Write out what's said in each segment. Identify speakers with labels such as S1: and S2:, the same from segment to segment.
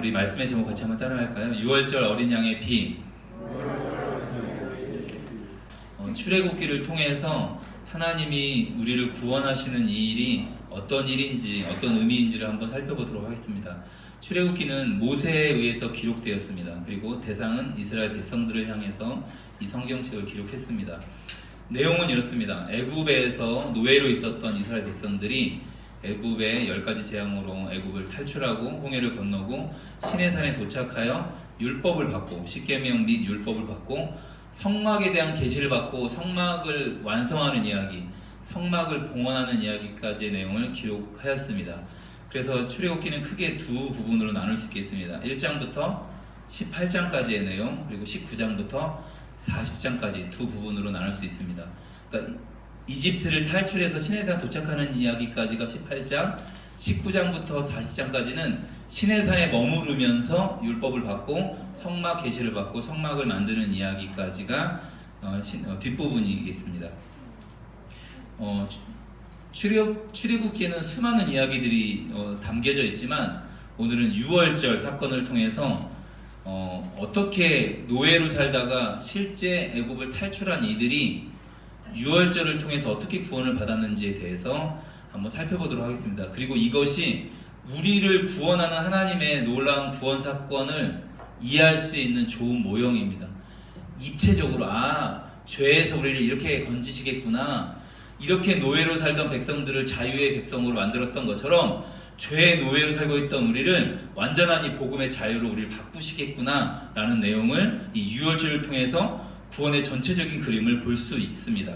S1: 우리 말씀의 제목 같이 한번 따라할까요? 6월절 어린 양의 피. 출애굽기를 통해서 하나님이 우리를 구원하시는 이 일이 어떤 일인지, 어떤 의미인지를 한번 살펴보도록 하겠습니다. 출애굽기는 모세에 의해서 기록되었습니다. 그리고 대상은 이스라엘 백성들을 향해서 이 성경책을 기록했습니다. 내용은 이렇습니다. 애굽에서 노예로 있었던 이스라엘 백성들이 애굽의 10가지 재앙으로 애굽을 탈출하고 홍해를 건너고 시내산에 도착하여 율법을 받고, 십계명 및 율법을 받고 성막에 대한 계시를 받고 성막을 완성하는 이야기, 성막을 봉헌하는 이야기까지의 내용을 기록하였습니다. 그래서 출애굽기는 크게 두 부분으로 나눌 수 있겠습니다. 1장부터 18장까지의 내용, 그리고 19장부터 40장까지 두 부분으로 나눌 수 있습니다. 그러니까 이집트를 탈출해서 시내산 도착하는 이야기까지가 18장, 19장부터 40장까지는 시내산에 머무르면서 율법을 받고 성막 계시를 받고 성막을 만드는 이야기까지가 뒷부분이겠습니다. 출애굽기에는 수많은 이야기들이 담겨져 있지만 오늘은 6월절 사건을 통해서 어떻게 노예로 살다가 실제 애굽을 탈출한 이들이 6월절을 통해서 어떻게 구원을 받았는지에 대해서 한번 살펴보도록 하겠습니다. 그리고 이것이 우리를 구원하는 하나님의 놀라운 구원 사건을 이해할 수 있는 좋은 모형입니다. 입체적으로 죄에서 우리를 이렇게 건지시겠구나, 이렇게 노예로 살던 백성들을 자유의 백성으로 만들었던 것처럼 죄의 노예로 살고 있던 우리를 완전한 이 복음의 자유로 우리를 바꾸시겠구나 라는 내용을 이 6월절을 통해서 구원의 전체적인 그림을 볼 수 있습니다.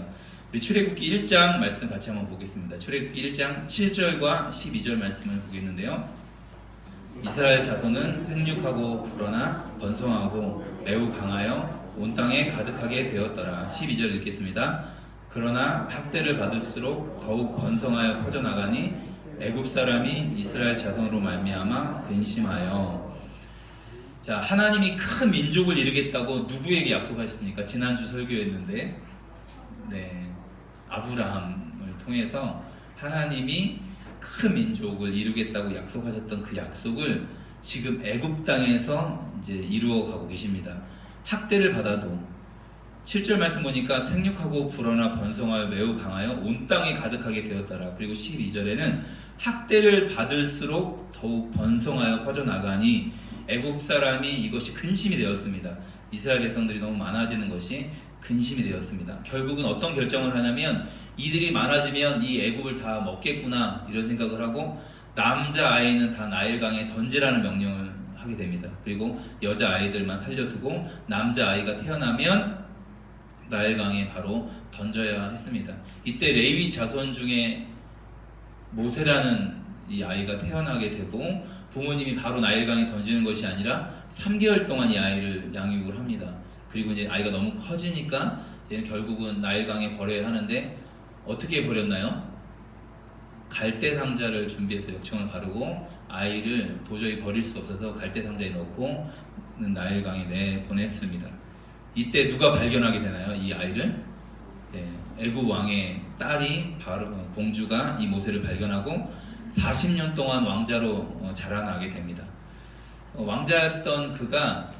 S1: 우리 출애굽기 1장 말씀 같이 한번 보겠습니다. 출애굽기 1장 7절과 12절 말씀을 보겠는데요. 이스라엘 자손은 생육하고 불어나 번성하고 매우 강하여 온 땅에 가득하게 되었더라. 12절 읽겠습니다. 그러나 학대를 받을수록 더욱 번성하여 퍼져나가니 애굽 사람이 이스라엘 자손으로 말미암아 근심하여. 자, 하나님이 큰 민족을 이루겠다고 누구에게 약속하셨습니까? 지난주 설교했는데, 아브라함을 통해서 하나님이 큰 민족을 이루겠다고 약속하셨던 그 약속을 지금 애굽 땅에서 이제 이루어가고 계십니다. 학대를 받아도 7절 말씀 보니까 생육하고 불어나 번성하여 매우 강하여 온 땅에 가득하게 되었더라. 그리고 12절에는 학대를 받을수록 더욱 번성하여 퍼져나가니 애굽 사람이 이것이 근심이 되었습니다. 이스라엘 백성들이 너무 많아지는 것이 근심이 되었습니다. 결국은 어떤 결정을 하냐면 이들이 많아지면 이 애굽을 다 먹겠구나 이런 생각을 하고 남자 아이는 다 나일강에 던지라는 명령을 하게 됩니다. 그리고 여자 아이들만 살려두고 남자 아이가 태어나면 나일강에 바로 던져야 했습니다. 이때 레위 자손 중에 모세라는 이 아이가 태어나게 되고 부모님이 바로 나일강에 던지는 것이 아니라 3개월 동안 이 아이를 양육을 합니다. 그리고 이제 아이가 너무 커지니까 이제 결국은 나일강에 버려야 하는데 어떻게 버렸나요? 갈대 상자를 준비해서 역청을 바르고 아이를 도저히 버릴 수 없어서 갈대 상자에 넣고 나일강에 내보냈습니다. 이때 누가 발견하게 되나요? 이 아이를? 애굽 왕의 딸이 바로 공주가 이 모세를 발견하고 40년 동안 왕자로 자라나게 됩니다. 왕자였던 그가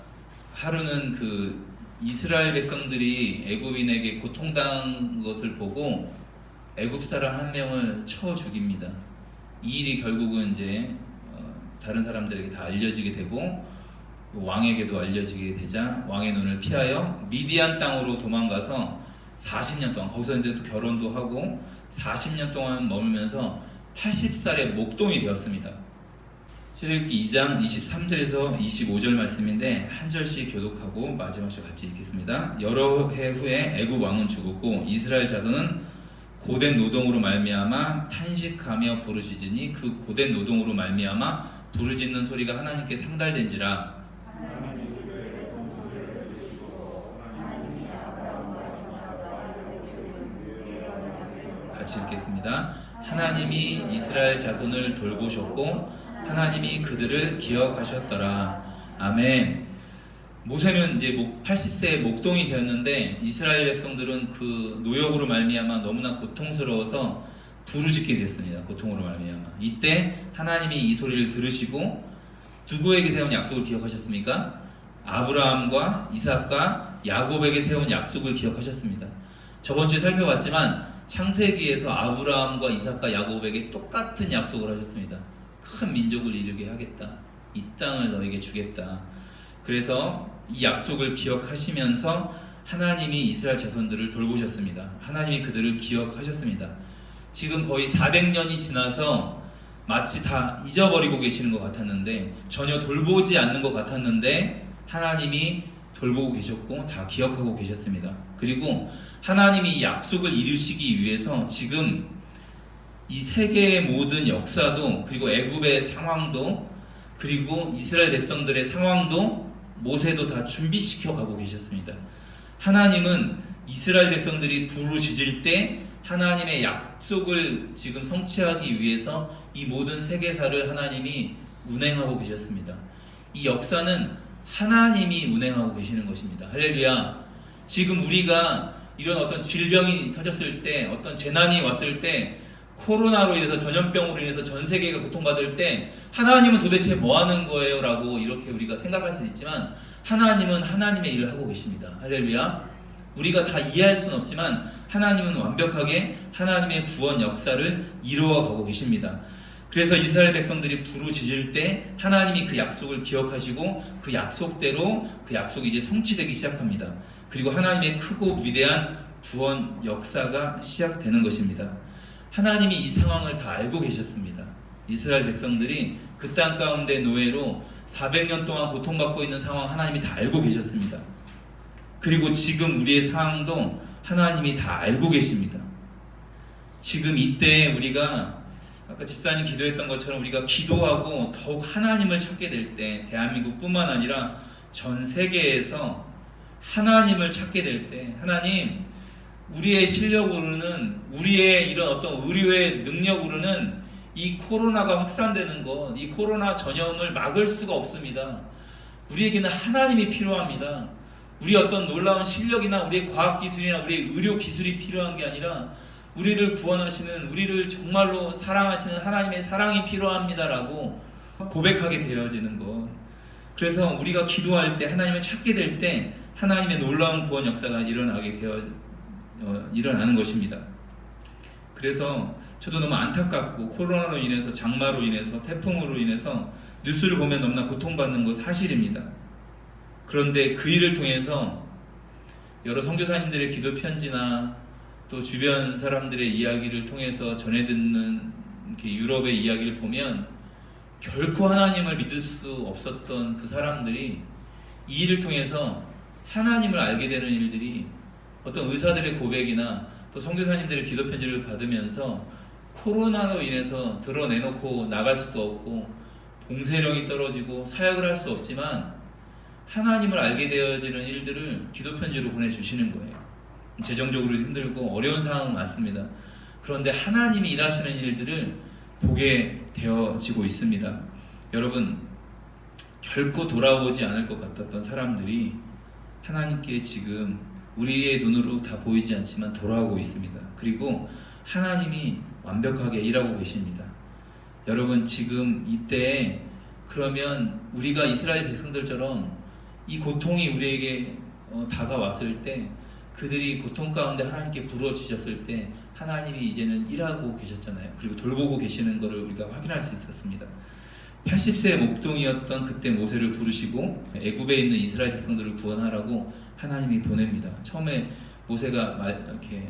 S1: 하루는 그 이스라엘 백성들이 애굽인에게 고통당한 것을 보고 애굽 사람 한 명을 쳐 죽입니다. 이 일이 결국은 이제 다른 사람들에게 다 알려지게 되고 왕에게도 알려지게 되자 왕의 눈을 피하여 미디안 땅으로 도망가서 40년 동안 거기서 이제 또 결혼도 하고 40년 동안 머물면서 80살의 목동이 되었습니다. 출애굽기 2장 23절에서 25절 말씀인데 한 절씩 교독하고 마지막 절 같이 읽겠습니다. 여러 해 후에 애굽 왕은 죽었고 이스라엘 자손은 고된 노동으로 말미암아 탄식하며 부르짖으니 그 고된 노동으로 말미암아 부르짖는 소리가 하나님께 상달된지라. 같이 읽겠습니다. 하나님이 이스라엘 자손을 돌보셨고 하나님이 그들을 기억하셨더라. 아멘. 모세는 이제 80세의 목동이 되었는데 이스라엘 백성들은 그 노역으로 말미암아 너무나 고통스러워서 부르짖게 됐습니다. 고통으로 말미암아. 이때 하나님이 이 소리를 들으시고 누구에게 세운 약속을 기억하셨습니까? 아브라함과 이삭과 야곱에게 세운 약속을 기억하셨습니다. 저번 주에 살펴봤지만 창세기에서 아브라함과 이삭과 야곱에게 똑같은 약속을 하셨습니다. 큰 민족을 이루게 하겠다. 이 땅을 너에게 주겠다. 그래서 이 약속을 기억하시면서 하나님이 이스라엘 자손들을 돌보셨습니다. 하나님이 그들을 기억하셨습니다. 지금 거의 400년이 지나서 마치 다 잊어버리고 계시는 것 같았는데, 전혀 돌보지 않는 것 같았는데 하나님이 돌보고 계셨고 다 기억하고 계셨습니다. 그리고 하나님이 이 약속을 이루시기 위해서 지금 이 세계의 모든 역사도, 그리고 애굽의 상황도, 그리고 이스라엘 백성들의 상황도 모세도 다 준비시켜 가고 계셨습니다. 하나님은 이스라엘 백성들이 부르짖을 때 하나님의 약속을 지금 성취하기 위해서 이 모든 세계사를 하나님이 운행하고 계셨습니다. 이 역사는 하나님이 운행하고 계시는 것입니다. 할렐루야. 지금 우리가 이런 어떤 질병이 터졌을 때, 어떤 재난이 왔을 때, 코로나로 인해서, 전염병으로 인해서 전 세계가 고통받을 때 하나님은 도대체 뭐 하는 거예요? 라고 이렇게 우리가 생각할 수 있지만 하나님은 하나님의 일을 하고 계십니다. 할렐루야. 우리가 다 이해할 수는 없지만 하나님은 완벽하게 하나님의 구원 역사를 이루어가고 계십니다. 그래서 이스라엘 백성들이 부르짖을 때 하나님이 그 약속을 기억하시고 그 약속대로 그 약속이 이제 성취되기 시작합니다. 그리고 하나님의 크고 위대한 구원 역사가 시작되는 것입니다. 하나님이 이 상황을 다 알고 계셨습니다. 이스라엘 백성들이 그 땅 가운데 노예로 400년 동안 고통받고 있는 상황 하나님이 다 알고 계셨습니다. 그리고 지금 우리의 상황도 하나님이 다 알고 계십니다. 지금 이때 우리가 아까 집사님 기도했던 것처럼 우리가 기도하고 더욱 하나님을 찾게 될 때, 대한민국뿐만 아니라 전 세계에서 하나님을 찾게 될 때, 하나님, 우리의 실력으로는, 우리의 이런 어떤 의료의 능력으로는 이 코로나가 확산되는 것, 이 코로나 전염을 막을 수가 없습니다. 우리에게는 하나님이 필요합니다. 우리 어떤 놀라운 실력이나 우리의 과학기술이나 우리의 의료기술이 필요한 게 아니라 우리를 구원하시는, 우리를 정말로 사랑하시는 하나님의 사랑이 필요합니다라고 고백하게 되어지는 것. 그래서 우리가 기도할 때, 하나님을 찾게 될 때 하나님의 놀라운 구원 역사가 일어나는 것입니다. 그래서 저도 너무 안타깝고, 코로나로 인해서, 장마로 인해서, 태풍으로 인해서 뉴스를 보면 너무나 고통받는 거 사실입니다. 그런데 그 일을 통해서 여러 선교사님들의 기도 편지나 또 주변 사람들의 이야기를 통해서 전해 듣는 이렇게 유럽의 이야기를 보면 결코 하나님을 믿을 수 없었던 그 사람들이 이 일을 통해서 하나님을 알게 되는 일들이, 어떤 의사들의 고백이나 또 선교사님들의 기도 편지를 받으면서 코로나로 인해서 드러내놓고 나갈 수도 없고 봉쇄령이 떨어지고 사역을 할 수 없지만 하나님을 알게 되어지는 일들을 기도 편지로 보내주시는 거예요. 재정적으로 힘들고 어려운 상황은 많습니다. 그런데 하나님이 일하시는 일들을 보게 되어지고 있습니다. 여러분, 결코 돌아오지 않을 것 같았던 사람들이 하나님께 지금 우리의 눈으로 다 보이지 않지만 돌아오고 있습니다. 그리고 하나님이 완벽하게 일하고 계십니다. 여러분, 지금 이때 그러면 우리가 이스라엘 백성들처럼 이 고통이 우리에게 다가왔을 때, 그들이 고통 가운데 하나님께 부르짖었을 때 하나님이 이제는 일하고 계셨잖아요. 그리고 돌보고 계시는 것을 우리가 확인할 수 있었습니다. 80세 목동이었던 그때 모세를 부르시고 애굽에 있는 이스라엘 백성들을 구원하라고 하나님이 보냅니다. 처음에 모세가 이렇게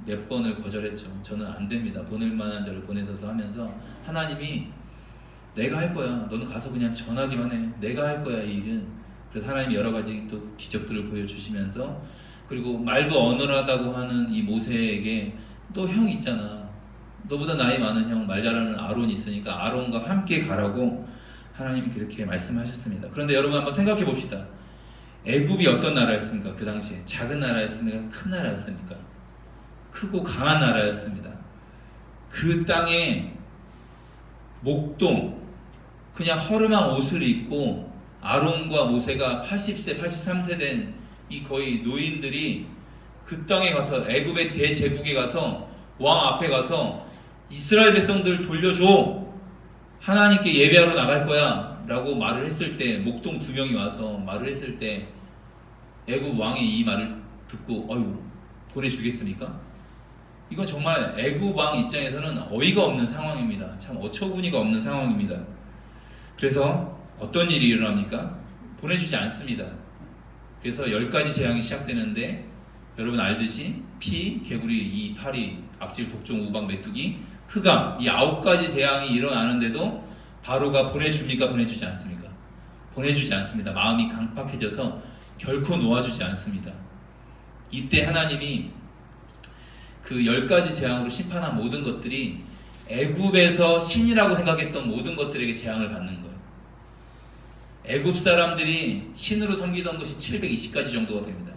S1: 몇 번을 거절했죠. 저는 안 됩니다. 보낼 만한 자를 보내셔서 하면서 하나님이 내가 할 거야. 너는 가서 그냥 전하기만 해. 내가 할 거야, 이 일은. 그래서 하나님이 여러 가지 또 기적들을 보여주시면서, 그리고 말도 어눌하다고 하는 이 모세에게 또 형 있잖아. 너보다 나이 많은 형, 말 잘하는 아론이 있으니까 아론과 함께 가라고 하나님이 그렇게 말씀하셨습니다. 그런데 여러분 한번 생각해 봅시다. 애굽이 어떤 나라였습니까? 그 당시에 작은 나라였습니까? 큰 나라였습니까? 크고 강한 나라였습니다. 그 땅에 목동, 그냥 허름한 옷을 입고 아론과 모세가 80세, 83세 된 이 거의 노인들이 그 땅에 가서, 애굽의 대제국에 가서 왕 앞에 가서 이스라엘 백성들 돌려줘, 하나님께 예배하러 나갈 거야, 라고 말을 했을 때, 목동 2명이 와서 말을 했을 때 애굽 왕이 이 말을 듣고 어휴 보내주겠습니까? 이건 정말 애굽 왕 입장에서는 어이가 없는 상황입니다. 참 어처구니가 없는 상황입니다. 그래서 어떤 일이 일어납니까? 보내주지 않습니다. 그래서 10가지 재앙이 시작되는데 여러분 알듯이 피, 개구리, 이 파리, 악질, 독종, 우박, 메뚜기, 흑암 이 9가지 재앙이 일어나는데도 바로가 보내줍니까? 보내주지 않습니까? 보내주지 않습니다. 마음이 강팍해져서 결코 놓아주지 않습니다. 이때 하나님이 그 10가지 재앙으로 심판한 모든 것들이 애굽에서 신이라고 생각했던 모든 것들에게 재앙을 받는 거예요. 애굽 사람들이 신으로 섬기던 것이 720가지 정도가 됩니다.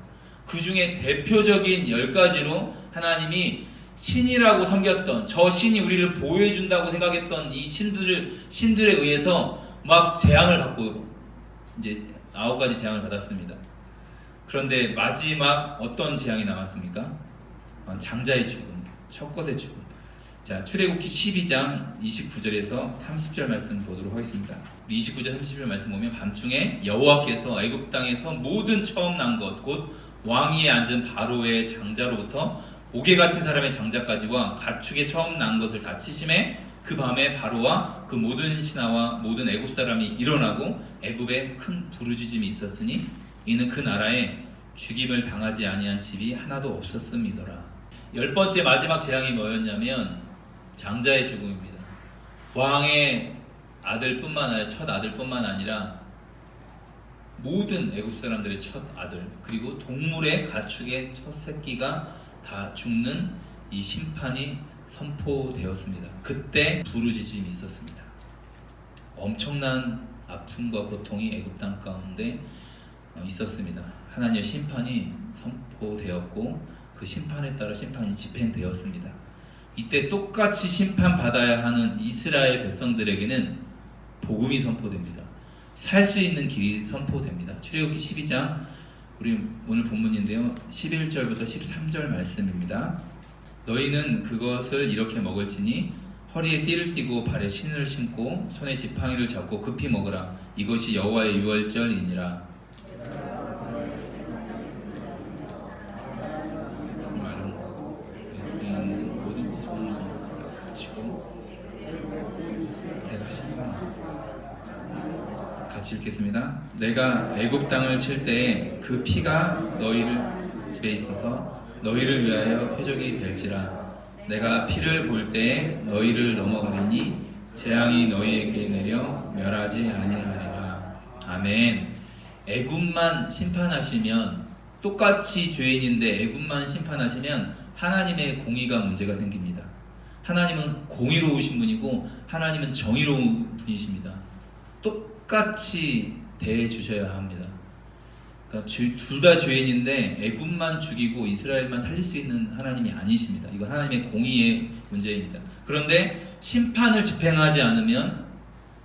S1: 그 중에 대표적인 10가지로 하나님이 신이라고 섬겼던 저 신이 우리를 보호해준다고 생각했던 이 신들에 의해서 막 재앙을 받고 이제 9가지 재앙을 받았습니다. 그런데 마지막 어떤 재앙이 남았습니까? 장자의 죽음, 첫 것의 죽음. 자, 출애굽기 12장 29절에서 30절 말씀 보도록 하겠습니다. 우리 29절 30절 말씀 보면 밤중에 여호와께서 애굽 땅에서 모든 처음 난 것 곧 왕위에 앉은 바로의 장자로부터 옥에 갇힌 사람의 장자까지와 가축에 처음 난 것을 다 치심에 그 밤에 바로와 그 모든 신하와 모든 애굽 사람이 일어나고 애굽에 큰 부르짖음이 있었으니 이는 그 나라에 죽임을 당하지 아니한 집이 하나도 없었음이더라. 10번째 마지막 재앙이 뭐였냐면 장자의 죽음입니다. 왕의 아들뿐만 아니라 첫 아들뿐만 아니라 모든 애굽 사람들의 첫 아들 그리고 동물의 가축의 첫 새끼가 다 죽는 이 심판이 선포되었습니다. 그때 부르짖음이 있었습니다. 엄청난 아픔과 고통이 애굽 땅 가운데 있었습니다. 하나님의 심판이 선포되었고 그 심판에 따라 심판이 집행되었습니다. 이때 똑같이 심판받아야 하는 이스라엘 백성들에게는 복음이 선포됩니다. 살 수 있는 길이 선포됩니다. 출애굽기 12장 우리 오늘 본문인데요. 11절부터 13절 말씀입니다. 너희는 그것을 이렇게 먹을지니 허리에 띠를 띠고 발에 신을 신고 손에 지팡이를 잡고 급히 먹으라. 이것이 여호와의 유월절이니라. 같이 읽겠습니다. 내가 애굽 땅을 칠 때에 그 피가 너희를 집에 있어서 너희를 위하여 표적이 될지라. 내가 피를 볼 때에 너희를 넘어가리니 재앙이 너희에게 내려 멸하지 아니하리라. 아멘. 애굽만 심판하시면 똑같이 죄인인데 애굽만 심판하시면 하나님의 공의가 문제가 생깁니다. 하나님은 공의로우신 분이고 하나님은 정의로운 분이십니다. 똑같이 대해 주셔야 합니다. 그러니까 둘 다 죄인인데 애굽만 죽이고 이스라엘만 살릴 수 있는 하나님이 아니십니다. 이거 하나님의 공의의 문제입니다. 그런데 심판을 집행하지 않으면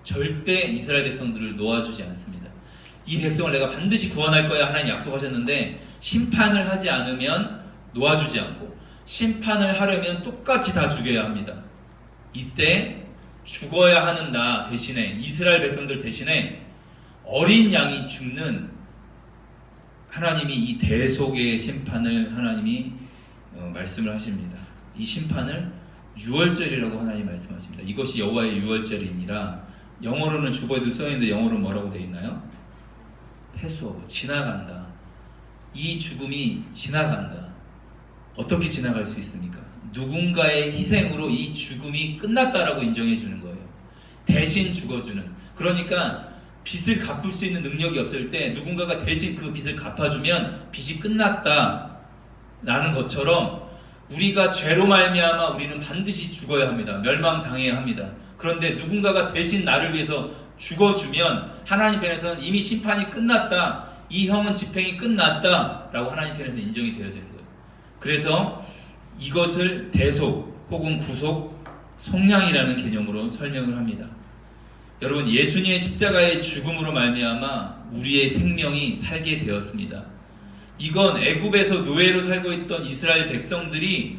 S1: 절대 이스라엘 백성들을 놓아주지 않습니다. 이 백성을 내가 반드시 구원할 거야 하나님 약속하셨는데 심판을 하지 않으면 놓아주지 않고 심판을 하려면 똑같이 다 죽여야 합니다. 이때 죽어야 하는 나 대신에 이스라엘 백성들 대신에 어린 양이 죽는 하나님이 이 대속의 심판을 하나님이 말씀을 하십니다. 이 심판을 유월절이라고 하나님 말씀하십니다. 이것이 여호와의 유월절이니라. 영어로는 주보에도 써있는데 영어로 뭐라고 되어 있나요? 패스오버, 지나간다. 이 죽음이 지나간다. 어떻게 지나갈 수 있습니까? 누군가의 희생으로 이 죽음이 끝났다라고 인정해 주는 거예요. 대신 죽어주는. 그러니까 빚을 갚을 수 있는 능력이 없을 때 누군가가 대신 그 빚을 갚아주면 빚이 끝났다 라는 것처럼 우리가 죄로 말미암아 우리는 반드시 죽어야 합니다. 멸망당해야 합니다. 그런데 누군가가 대신 나를 위해서 죽어주면 하나님 편에서는 이미 심판이 끝났다, 이 형은 집행이 끝났다 라고 하나님 편에서 인정이 되어지는 거예요. 그래서 이것을 대속 혹은 구속, 속량이라는 개념으로 설명을 합니다. 여러분, 예수님의 십자가의 죽음으로 말미암아 우리의 생명이 살게 되었습니다. 이건 애굽에서 노예로 살고 있던 이스라엘 백성들이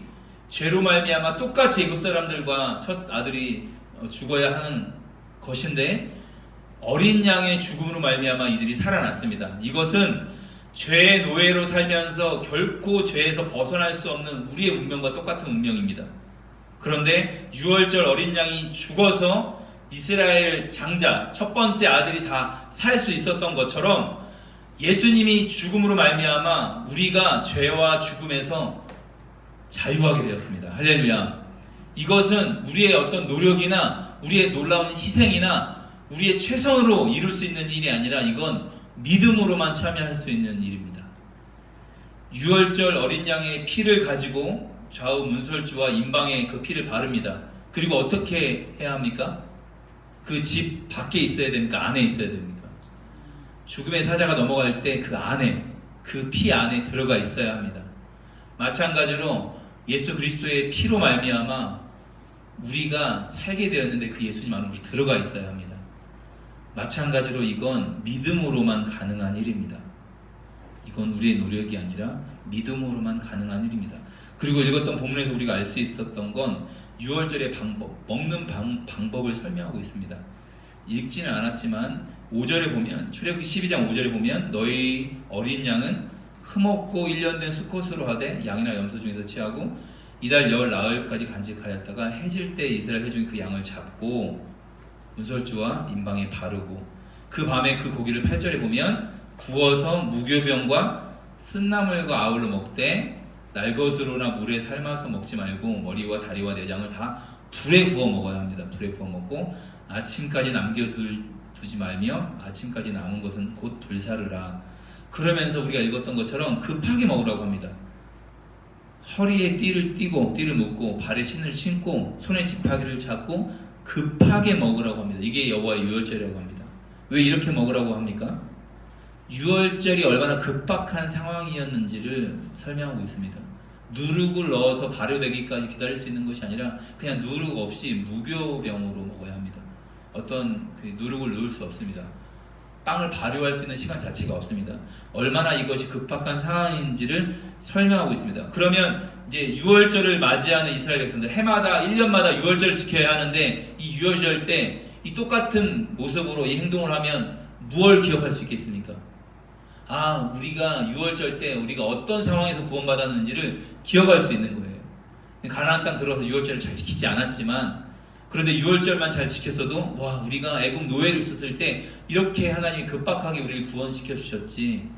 S1: 죄로 말미암아 똑같이 애굽 사람들과 첫 아들이 죽어야 하는 것인데 어린 양의 죽음으로 말미암아 이들이 살아났습니다. 이것은 죄의 노예로 살면서 결코 죄에서 벗어날 수 없는 우리의 운명과 똑같은 운명입니다. 그런데 유월절 어린 양이 죽어서 이스라엘 장자 첫 번째 아들이 다 살 수 있었던 것처럼 예수님이 죽음으로 말미암아 우리가 죄와 죽음에서 자유하게 되었습니다. 할렐루야. 이것은 우리의 어떤 노력이나 우리의 놀라운 희생이나 우리의 최선으로 이룰 수 있는 일이 아니라 이건 믿음으로만 참여할 수 있는 일입니다. 유월절 어린 양의 피를 가지고 좌우 문설주와 임방에 그 피를 바릅니다. 그리고 어떻게 해야 합니까? 그 집 밖에 있어야 됩니까? 안에 있어야 됩니까? 죽음의 사자가 넘어갈 때 그 안에, 그 피 안에 들어가 있어야 합니다. 마찬가지로 예수 그리스도의 피로 말미암아 우리가 살게 되었는데 그 예수님 안으로 들어가 있어야 합니다. 마찬가지로 이건 믿음으로만 가능한 일입니다. 이건 우리의 노력이 아니라 믿음으로만 가능한 일입니다. 그리고 읽었던 본문에서 우리가 알 수 있었던 건 유월절의 방법, 먹는 방법을 설명하고 있습니다. 읽지는 않았지만 5절에 보면, 출애굽기 12장 5절에 보면 너희 어린 양은 흠없고 1년 된 수컷으로 하되 양이나 염소 중에서 취하고 이달 열 나흘까지 간직하였다가 해질 때 이스라엘 회중이 그 양을 잡고 문설주와 임방에 바르고 그 밤에 그 고기를 8절에 보면 구워서 무교병과 쓴나물과 아울러 먹되 날것으로나 물에 삶아서 먹지 말고 머리와 다리와 내장을 다 불에 구워 먹어야 합니다. 불에 구워 먹고 아침까지 남겨두지 말며 아침까지 남은 것은 곧 불사르라. 그러면서 우리가 읽었던 것처럼 급하게 먹으라고 합니다. 허리에 띠를 띠고 띠를 묶고 발에 신을 신고 손에 지팡이를 잡고 급하게 먹으라고 합니다. 이게 여호와의 유월절이라고 합니다. 왜 이렇게 먹으라고 합니까? 유월절이 얼마나 급박한 상황이었는지를 설명하고 있습니다. 누룩을 넣어서 발효되기까지 기다릴 수 있는 것이 아니라 그냥 누룩 없이 무교병으로 먹어야 합니다. 어떤 누룩을 넣을 수 없습니다. 빵을 발효할 수 있는 시간 자체가 없습니다. 얼마나 이것이 급박한 상황인지를 설명하고 있습니다. 그러면 이제 유월절을 맞이하는 이스라엘 백성들, 해마다 1년마다 유월절을 지켜야 하는데 이 유월절 때 이 똑같은 모습으로 이 행동을 하면 무엇을 기억할 수 있겠습니까? 아, 우리가 유월절 때 우리가 어떤 상황에서 구원받았는지를 기억할 수 있는 거예요. 가나안 땅 들어가서 유월절을 잘 지키지 않았지만 그런데 유월절만 잘 지켰어도 와, 우리가 애국 노예로 있었을 때 이렇게 하나님이 급박하게 우리를 구원시켜 주셨지,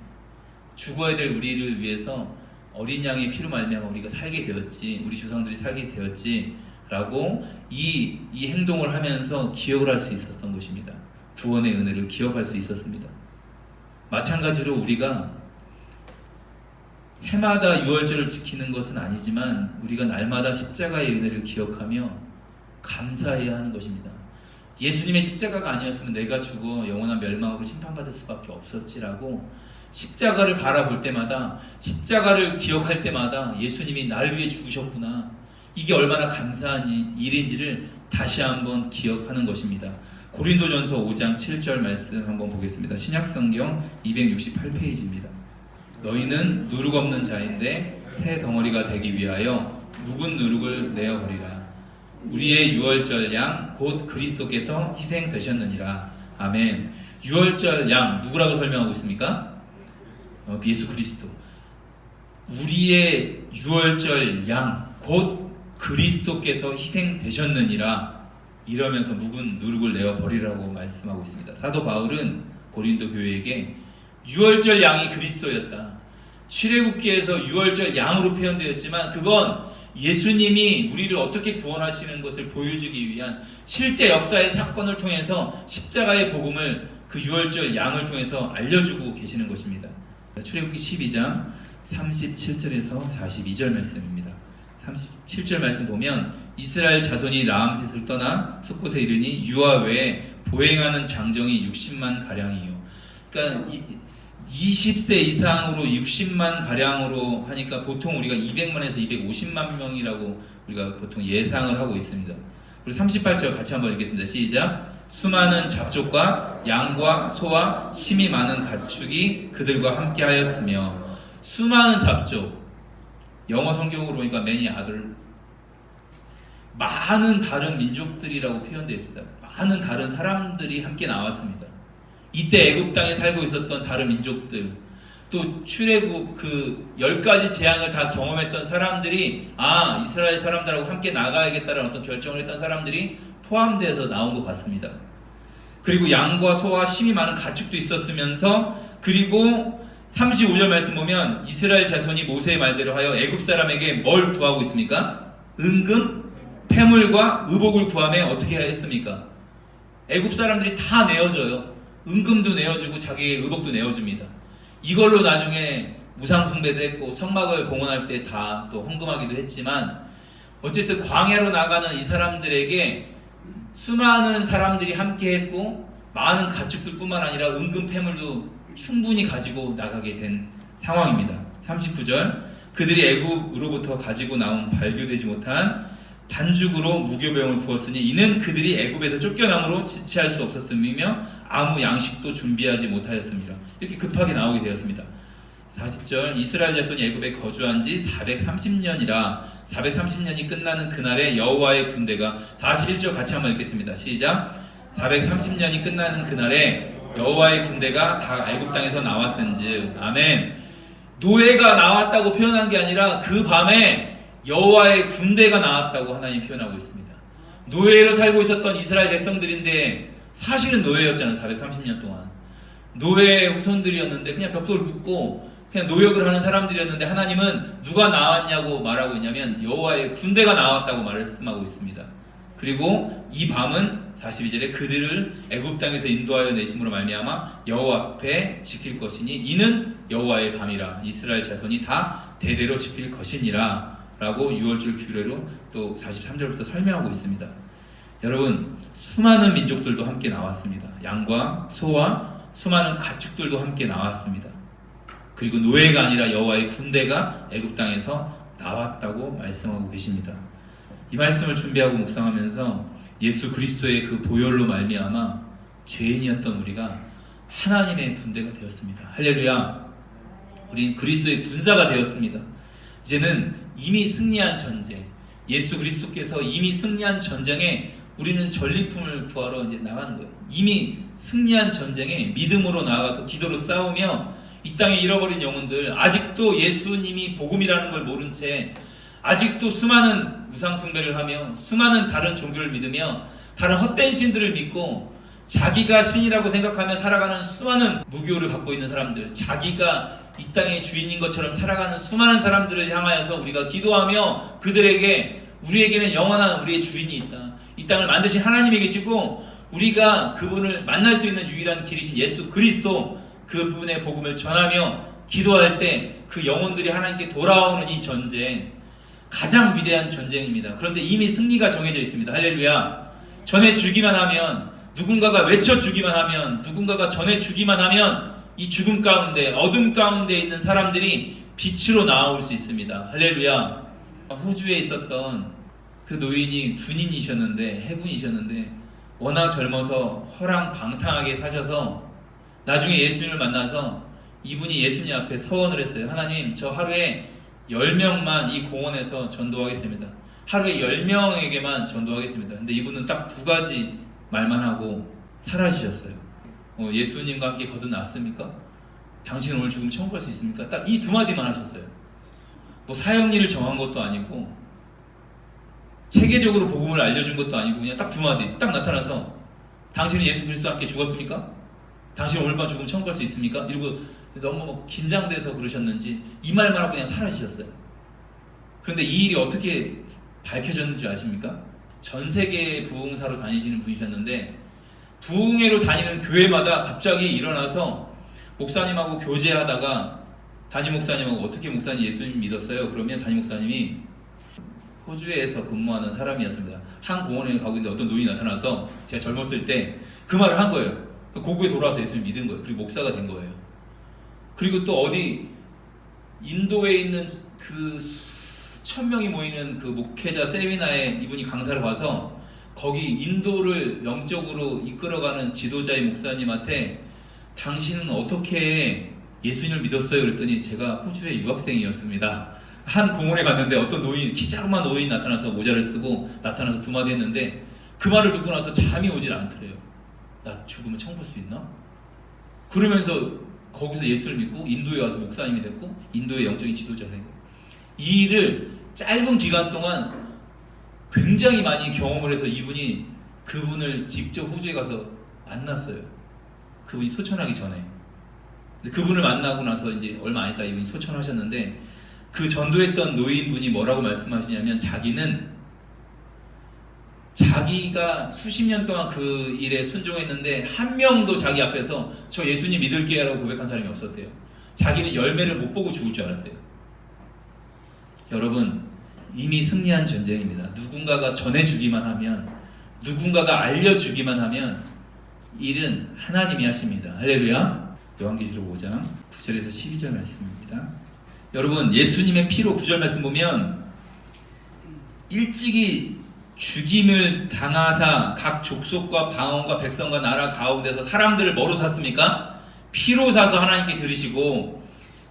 S1: 죽어야 될 우리를 위해서 어린 양의 피로 말미암아 우리가 살게 되었지, 우리 조상들이 살게 되었지 라고 이 행동을 하면서 기억을 할 수 있었던 것입니다. 구원의 은혜를 기억할 수 있었습니다. 마찬가지로 우리가 해마다 유월절을 지키는 것은 아니지만 우리가 날마다 십자가의 은혜를 기억하며 감사해야 하는 것입니다. 예수님의 십자가가 아니었으면 내가 죽어 영원한 멸망으로 심판받을 수밖에 없었지라고 십자가를 바라볼 때마다, 십자가를 기억할 때마다 예수님이 날 위해 죽으셨구나, 이게 얼마나 감사한 일인지를 다시 한번 기억하는 것입니다. 고린도전서 5장 7절 말씀 한번 보겠습니다. 신약성경 268페이지입니다. 너희는 누룩 없는 자인데 새 덩어리가 되기 위하여 묵은 누룩을 내어버리라. 우리의 유월절 양 곧 그리스도께서 희생되셨느니라. 아멘. 유월절 양 누구라고 설명하고 있습니까? 예수 그리스도. 우리의 유월절 양 곧 그리스도께서 희생되셨느니라. 이러면서 묵은 누룩을 내어버리라고 말씀하고 있습니다. 사도 바울은 고린도 교회에게 유월절 양이 그리스도였다, 출애굽기에서 유월절 양으로 표현되었지만 그건 예수님이 우리를 어떻게 구원하시는 것을 보여주기 위한 실제 역사의 사건을 통해서 십자가의 복음을 그 유월절 양을 통해서 알려주고 계시는 것입니다. 출애굽기 12장 37절에서 42절 말씀입니다. 37절 말씀 보면 이스라엘 자손이 라암셋을 떠나 숫곳에 이르니 유아 외에 보행하는 장정이 60만 가량이요. 그러니까 20세 이상으로 60만 가량으로 하니까 보통 우리가 200만에서 250만 명이라고 우리가 보통 예상을 하고 있습니다. 그리고 38절 같이 한번 읽겠습니다. 시작. 수많은 잡족과 양과 소와 심이 많은 가축이 그들과 함께 하였으며. 수많은 잡족, 영어 성경으로 보니까 many other, 많은 다른 민족들이라고 표현되어 있습니다. 많은 다른 사람들이 함께 나왔습니다. 이때 애굽 땅에 살고 있었던 다른 민족들, 또 출애굽 그 10가지 재앙을 다 경험했던 사람들이 이스라엘 사람들하고 함께 나가야겠다는 어떤 결정을 했던 사람들이 포함돼서 나온 것 같습니다. 그리고 양과 소와 심이 많은 가축도 있었으면서, 그리고 35절 말씀 보면 이스라엘 자손이 모세의 말대로 하여 애굽 사람에게 뭘 구하고 있습니까? 은금, 폐물과 의복을 구하며 어떻게 했습니까? 애굽 사람들이 다 내어줘요. 은금도 내어주고 자기의 의복도 내어줍니다. 이걸로 나중에 우상숭배도 했고 성막을 봉헌할 때 다 또 헌금하기도 했지만, 어쨌든 광야로 나가는 이 사람들에게 수많은 사람들이 함께 했고 많은 가축들 뿐만 아니라 은금 폐물도 충분히 가지고 나가게 된 상황입니다. 39절, 그들이 애굽으로부터 가지고 나온 발교되지 못한 반죽으로 무교병을 구웠으니 이는 그들이 애굽에서 쫓겨남으로 지체할 수 없었으며 아무 양식도 준비하지 못하였습니다. 이렇게 급하게 나오게 되었습니다. 40절, 이스라엘 자손이 애굽에 거주한 지 430년이라 430년이 끝나는 그날에 여호와의 군대가, 41절 같이 한번 읽겠습니다. 시작. 430년이 끝나는 그날에 여호와의 군대가 다 애굽 땅에서 나왔은즉. 아멘. 노예가 나왔다고 표현한 게 아니라 그 밤에 여호와의 군대가 나왔다고 하나님 표현하고 있습니다. 노예로 살고 있었던 이스라엘 백성들인데 사실은 노예였잖아요. 430년 동안 노예의 후손들이었는데 그냥 벽돌을 굽고 그냥 노역을 하는 사람들이었는데, 하나님은 누가 나왔냐고 말하고 있냐면 여호와의 군대가 나왔다고 말씀하고 있습니다. 그리고 이 밤은 42절에 그들을 애굽 땅에서 인도하여 내심으로 말미암아 여호와 앞에 지킬 것이니 이는 여호와의 밤이라 이스라엘 자손이 다 대대로 지킬 것이니라 라고 6월절 규례로 또 43절부터 설명하고 있습니다. 여러분, 수많은 민족들도 함께 나왔습니다. 양과 소와 수많은 가축들도 함께 나왔습니다. 그리고 노예가 아니라 여호와의 군대가 애굽 땅에서 나왔다고 말씀하고 계십니다. 이 말씀을 준비하고 묵상하면서 예수 그리스도의 그 보혈로 말미암아 죄인이었던 우리가 하나님의 군대가 되었습니다. 할렐루야. 우린 그리스도의 군사가 되었습니다. 이제는 이미 승리한 전쟁, 예수 그리스도께서 이미 승리한 전쟁에 우리는 전리품을 구하러 이제 나가는 거예요. 이미 승리한 전쟁에 믿음으로 나아가서 기도로 싸우며 이 땅에 잃어버린 영혼들, 아직도 예수님이 복음이라는 걸 모른 채 아직도 수많은 우상숭배를 하며 수많은 다른 종교를 믿으며 다른 헛된 신들을 믿고 자기가 신이라고 생각하며 살아가는 수많은 무교를 갖고 있는 사람들, 자기가 이 땅의 주인인 것처럼 살아가는 수많은 사람들을 향하여서 우리가 기도하며 그들에게 우리에게는 영원한 우리의 주인이 있다. 이 땅을 만드신 하나님이 계시고 우리가 그분을 만날 수 있는 유일한 길이신 예수 그리스도, 그분의 복음을 전하며 기도할 때 그 영혼들이 하나님께 돌아오는 이 전쟁, 가장 위대한 전쟁입니다. 그런데 이미 승리가 정해져 있습니다. 할렐루야. 전해주기만 하면, 누군가가 외쳐주기만 하면, 누군가가 전해주기만 하면 이 죽음 가운데, 어둠 가운데 있는 사람들이 빛으로 나올 수 있습니다. 할렐루야. 호주에 있었던 그 노인이 군인이셨는데, 해군이셨는데 워낙 젊어서 허랑방탕하게 사셔서 나중에 예수님을 만나서 이분이 예수님 앞에 서원을 했어요. 하나님, 저 하루에 10명만 이 공원에서 전도하겠습니다. 하루에 10명에게만 전도하겠습니다. 근데 이분은 딱 2가지 말만 하고 사라지셨어요. 예수님과 함께 거듭났습니까? 당신은 오늘 죽음 천국 갈 수 있습니까? 딱 이 2마디만 하셨어요. 뭐 사형리를 정한 것도 아니고 체계적으로 복음을 알려준 것도 아니고 그냥 딱 2마디 딱 나타나서, 당신은 예수 그리스도와 함께 죽었습니까? 당신 오늘 밤 죽으면 천국 갈 수 있습니까? 이러고 너무 긴장돼서 그러셨는지 이 말만 하고 그냥 사라지셨어요. 그런데 이 일이 어떻게 밝혀졌는지 아십니까? 전 세계 부흥사로 다니시는 분이셨는데 부흥회로 다니는 교회마다 갑자기 일어나서 목사님하고 교제하다가, 담임 목사님하고 어떻게 목사님 예수님 믿었어요? 그러면 담임 목사님이 호주에서 근무하는 사람이었습니다. 한 공원에 가고 있는데 어떤 노인이 나타나서 제가 젊었을 때 그 말을 한 거예요. 고국에 돌아와서 예수님 믿은 거예요. 그리고 목사가 된 거예요. 그리고 또 어디 인도에 있는 그 수천 명이 모이는 그 목회자 세미나에 이분이 강사를 와서 거기 인도를 영적으로 이끌어가는 지도자의 목사님한테 당신은 어떻게 예수님을 믿었어요? 그랬더니 제가 호주의 유학생이었습니다 한 공원에 갔는데 어떤 노인, 키 작은 노인이 나타나서 모자를 쓰고 나타나서 두 마디 했는데 그 말을 듣고 나서 잠이 오질 않더래요. 나 죽으면 청 볼 수 있나? 그러면서 거기서 예수를 믿고 인도에 와서 목사님이 됐고 인도의 영적인 지도자가 된 거예요. 이 일을 짧은 기간 동안 굉장히 많이 경험을 해서 이분이 그분을 직접 호주에 가서 만났어요. 그분이 소천하기 전에. 근데 그분을 만나고 나서 이제 얼마 안 있다 이분이 소천하셨는데 그 전도했던 노인분이 뭐라고 말씀하시냐면 자기가 수십 년 동안 그 일에 순종했는데 한 명도 자기 앞에서 저 예수님 믿을게요 라고 고백한 사람이 없었대요. 자기는 열매를 못 보고 죽을 줄 알았대요. 여러분, 이미 승리한 전쟁입니다. 누군가가 전해주기만 하면, 누군가가 알려주기만 하면 일은 하나님이 하십니다. 할렐루야. 요한계시록 5장 9절에서 12절 말씀입니다. 여러분, 예수님의 피로 9절 말씀 보면 일찍이 죽임을 당하사 각 족속과 방언과 백성과 나라 가운데서 사람들을 뭐로 샀습니까? 피로 사서 하나님께 드리시고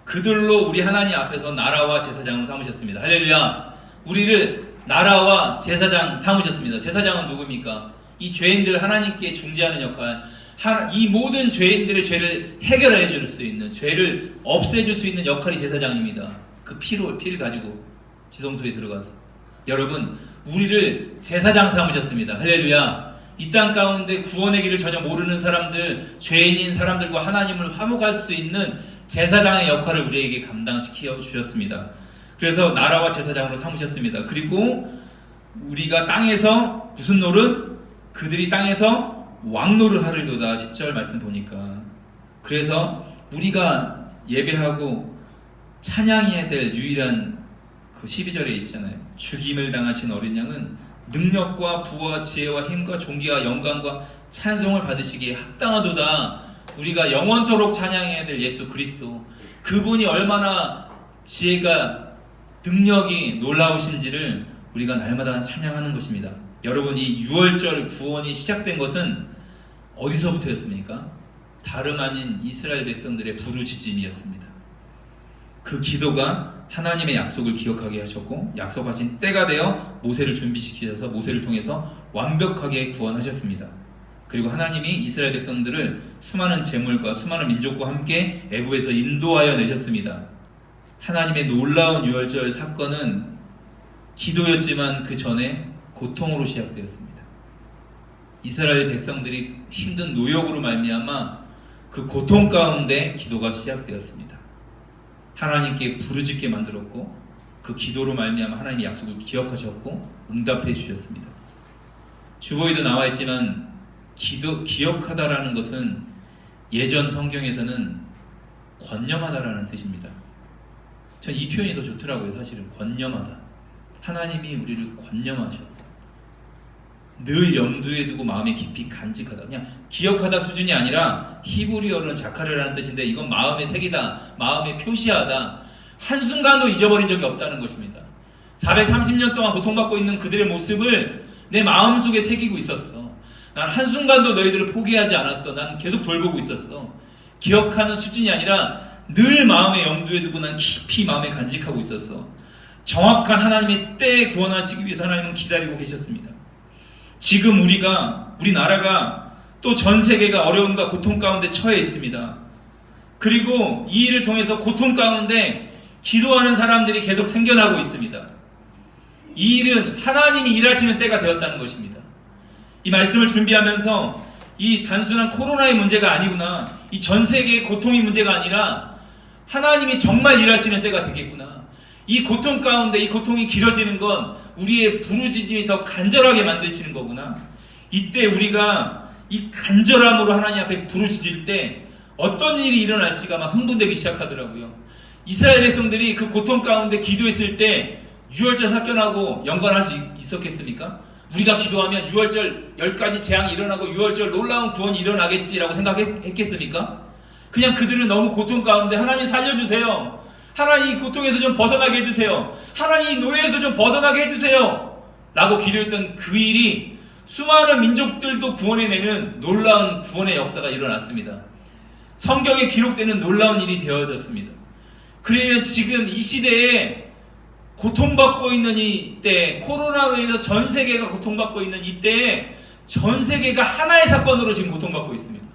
S1: 그들로 우리 하나님 앞에서 나라와 제사장으로 삼으셨습니다. 할렐루야. 우리를 나라와 제사장 삼으셨습니다. 제사장은 누굽니까? 이 죄인들 하나님께 중재하는 역할, 이 모든 죄인들의 죄를 해결해 줄 수 있는, 죄를 없애줄 수 있는 역할이 제사장입니다. 그 피를 가지고 지성소에 들어가서. 여러분, 우리를 제사장 삼으셨습니다. 할렐루야. 이 땅 가운데 구원의 길을 전혀 모르는 사람들, 죄인인 사람들과 하나님을 화목할 수 있는 제사장의 역할을 우리에게 감당시켜 주셨습니다. 그래서 나라와 제사장으로 삼으셨습니다. 그리고 우리가 땅에서 무슨 노릇? 그들이 땅에서 왕노릇 하리로다. 10절 말씀 보니까. 그래서 우리가 예배하고 찬양해야 될 유일한 그 12절에 있잖아요. 죽임을 당하신 어린 양은 능력과 부와 지혜와 힘과 존귀와 영광과 찬송을 받으시기에 합당하도다. 우리가 영원토록 찬양해야 될 예수 그리스도, 그분이 얼마나 지혜가 능력이 놀라우신지를 우리가 날마다 찬양하는 것입니다. 여러분, 이 6월절 구원이 시작된 것은 어디서부터였습니까? 다름 아닌 이스라엘 백성들의 부르짖음이었습니다. 그 기도가 하나님의 약속을 기억하게 하셨고 약속하신 때가 되어 모세를 준비시키셔서 모세를 통해서 완벽하게 구원하셨습니다. 그리고 하나님이 이스라엘 백성들을 수많은 재물과 수많은 민족과 함께 애굽에서 인도하여 내셨습니다. 하나님의 놀라운 유월절 사건은 기도였지만 그 전에 고통으로 시작되었습니다. 이스라엘 백성들이 힘든 노역으로 말미암아 그 고통 가운데 기도가 시작되었습니다. 하나님께 부르짖게 만들었고 그 기도로 말미암아 하나님의 약속을 기억하셨고 응답해 주셨습니다. 주보에도 나와 있지만 기억하다라는 것은 예전 성경에서는 권념하다라는 뜻입니다. 전 이 표현이 더 좋더라고요. 사실은 권념하다. 하나님이 우리를 권념하셨어요. 늘 염두에 두고 마음에 깊이 간직하다. 그냥 기억하다 수준이 아니라 히브리어로는 자카르라는 뜻인데 이건 마음의 색이다. 마음에 표시하다. 한순간도 잊어버린 적이 없다는 것입니다. 430년 동안 고통받고 있는 그들의 모습을 내 마음속에 새기고 있었어. 난 한순간도 너희들을 포기하지 않았어. 난 계속 돌보고 있었어. 기억하는 수준이 아니라 늘 마음에 염두에 두고 난 깊이 마음에 간직하고 있었어. 정확한 하나님의 때에 구원하시기 위해서 하나님은 기다리고 계셨습니다. 지금 우리나라가 또 전 세계가 어려움과 고통 가운데 처해 있습니다. 그리고 이 일을 통해서 고통 가운데 기도하는 사람들이 계속 생겨나고 있습니다. 이 일은 하나님이 일하시는 때가 되었다는 것입니다. 이 말씀을 준비하면서 이 단순한 코로나의 문제가 아니구나, 이 전 세계의 고통의 문제가 아니라 하나님이 정말 일하시는 때가 되겠구나. 이 고통 가운데 이 고통이 길어지는 건 우리의 부르짖음이 더 간절하게 만드시는 거구나. 이때 우리가 이 간절함으로 하나님 앞에 부르짖을 때 어떤 일이 일어날지가 막 흥분되기 시작하더라고요. 이스라엘 백성들이 그 고통 가운데 기도했을 때 6월절 사건하고 연관할 수 있었겠습니까? 우리가 기도하면 6월절 10가지 재앙이 일어나고 6월절 놀라운 구원이 일어나겠지라고 생각했겠습니까? 그냥 그들은 너무 고통 가운데 하나님 살려주세요. 하나님 이 고통에서 좀 벗어나게 해주세요. 하나님 이 노예에서 좀 벗어나게 해주세요. 라고 기도했던 그 일이 수많은 민족들도 구원해내는 놀라운 구원의 역사가 일어났습니다. 성경에 기록되는 놀라운 일이 되어졌습니다. 그러면 지금 이 시대에 고통받고 있는 이때, 코로나로 인해서 전 세계가 고통받고 있는 이때에 전 세계가 하나의 사건으로 지금 고통받고 있습니다.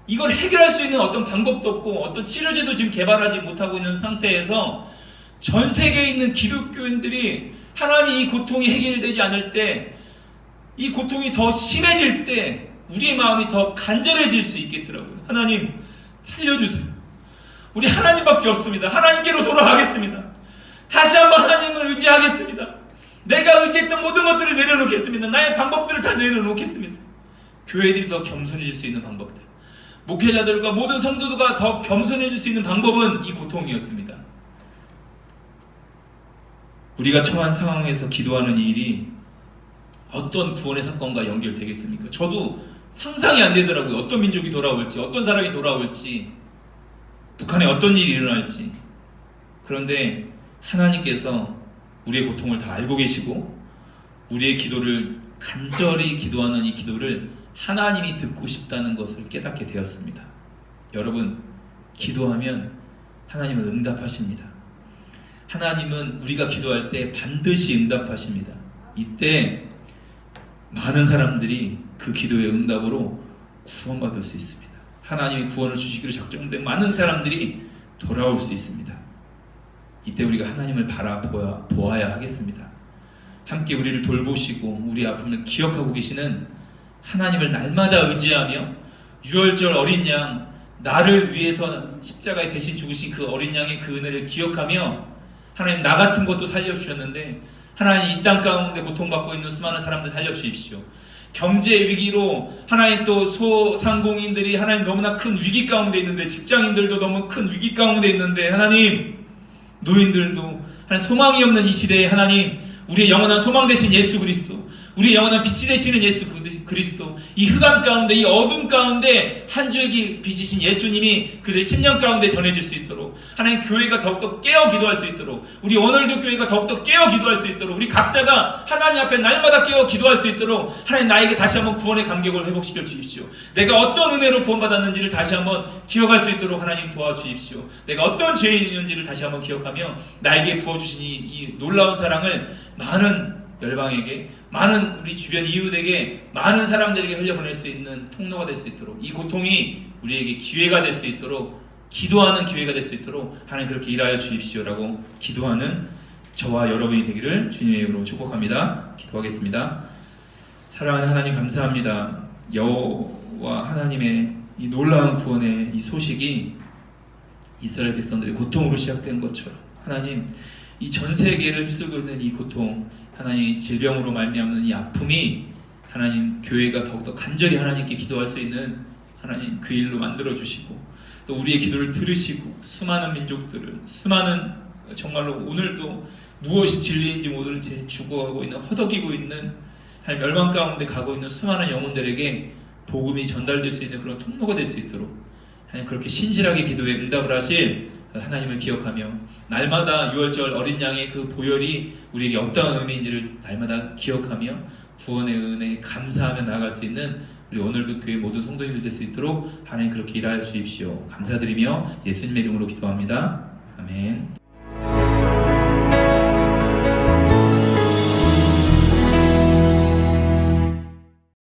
S1: 이걸 해결할 수 있는 어떤 방법도 없고 어떤 치료제도 지금 개발하지 못하고 있는 상태에서 전 세계에 있는 기독교인들이 하나님 이 고통이 해결되지 않을 때, 이 고통이 더 심해질 때 우리의 마음이 더 간절해질 수 있겠더라고요. 하나님 살려주세요. 우리 하나님밖에 없습니다. 하나님께로 돌아가겠습니다. 다시 한번 하나님을 의지하겠습니다. 내가 의지했던 모든 것들을 내려놓겠습니다. 나의 방법들을 다 내려놓겠습니다. 교회들이 더 겸손해질 수 있는 방법들, 목회자들과 모든 성도들과 더 겸손해질 수 있는 방법은 이 고통이었습니다. 우리가 처한 상황에서 기도하는 이 일이 어떤 구원의 사건과 연결되겠습니까? 저도 상상이 안 되더라고요. 어떤 민족이 돌아올지, 어떤 사람이 돌아올지, 북한에 어떤 일이 일어날지. 그런데 하나님께서 우리의 고통을 다 알고 계시고 우리의 기도를 간절히 기도하는 이 기도를 하나님이 듣고 싶다는 것을 깨닫게 되었습니다. 여러분, 기도하면 하나님은 응답하십니다. 하나님은 우리가 기도할 때 반드시 응답하십니다. 이때 많은 사람들이 그 기도의 응답으로 구원받을 수 있습니다. 하나님이 구원을 주시기로 작정된 많은 사람들이 돌아올 수 있습니다. 이때 우리가 하나님을 보아야 하겠습니다. 함께 우리를 돌보시고 우리의 아픔을 기억하고 계시는 하나님을 날마다 의지하며 유월절 어린 양, 나를 위해서 십자가에 대신 죽으신 그 어린 양의 그 은혜를 기억하며, 하나님 나 같은 것도 살려주셨는데 하나님 이 땅 가운데 고통받고 있는 수많은 사람들 살려주십시오. 경제 위기로 하나님 또 소상공인들이 하나님 너무나 큰 위기 가운데 있는데, 직장인들도 너무 큰 위기 가운데 있는데, 하나님 노인들도 하나님 소망이 없는 이 시대에 하나님 우리의 영원한 소망 되신 예수 그리스도, 우리의 영원한 빛이 되시는 예수 그리스도, 이 흑암 가운데, 이 어둠 가운데 한 줄기 빛이신 예수님이 그들 심령 가운데 전해질 수 있도록, 하나님 교회가 더욱더 깨어 기도할 수 있도록, 우리 오늘도 교회가 더욱더 깨어 기도할 수 있도록, 우리 각자가 하나님 앞에 날마다 깨어 기도할 수 있도록 하나님 나에게 다시 한번 구원의 감격을 회복시켜 주십시오. 내가 어떤 은혜로 구원받았는지를 다시 한번 기억할 수 있도록 하나님 도와주십시오. 내가 어떤 죄인이었는지를 다시 한번 기억하며 나에게 부어주신 이 놀라운 사랑을 많은 열방에게, 많은 우리 주변 이웃에게, 많은 사람들에게 흘려보낼 수 있는 통로가 될 수 있도록, 이 고통이 우리에게 기회가 될 수 있도록, 기도하는 기회가 될 수 있도록 하나님 그렇게 일하여 주십시오라고 기도하는 저와 여러분이 되기를 주님의 이름으로 축복합니다. 기도하겠습니다. 사랑하는 하나님, 감사합니다. 여호와 하나님의 이 놀라운 구원의 이 소식이 이스라엘 백성들의 고통으로 시작된 것처럼, 하나님 이 전 세계를 휩쓸고 있는 이 고통, 하나님 질병으로 말미암는 이 아픔이 하나님 교회가 더욱더 간절히 하나님께 기도할 수 있는 하나님 그 일로 만들어 주시고, 또 우리의 기도를 들으시고 수많은 민족들을, 수많은 정말로 오늘도 무엇이 진리인지 모르는 채 죽어가고 있는, 허덕이고 있는 하나님 멸망 가운데 가고 있는 수많은 영혼들에게 복음이 전달될 수 있는 그런 통로가 될 수 있도록 하나님 그렇게 신실하게 기도에 응답을 하실 하나님을 기억하며, 날마다 유월절 어린 양의 그 보혈이 우리에게 어떠한 의미인지를 날마다 기억하며 구원의 은혜에 감사하며 나아갈 수 있는 우리 오늘도 교회 모든 성도님들 될 수 있도록 하나님 그렇게 일하여 주십시오. 감사드리며 예수님의 이름으로 기도합니다. 아멘.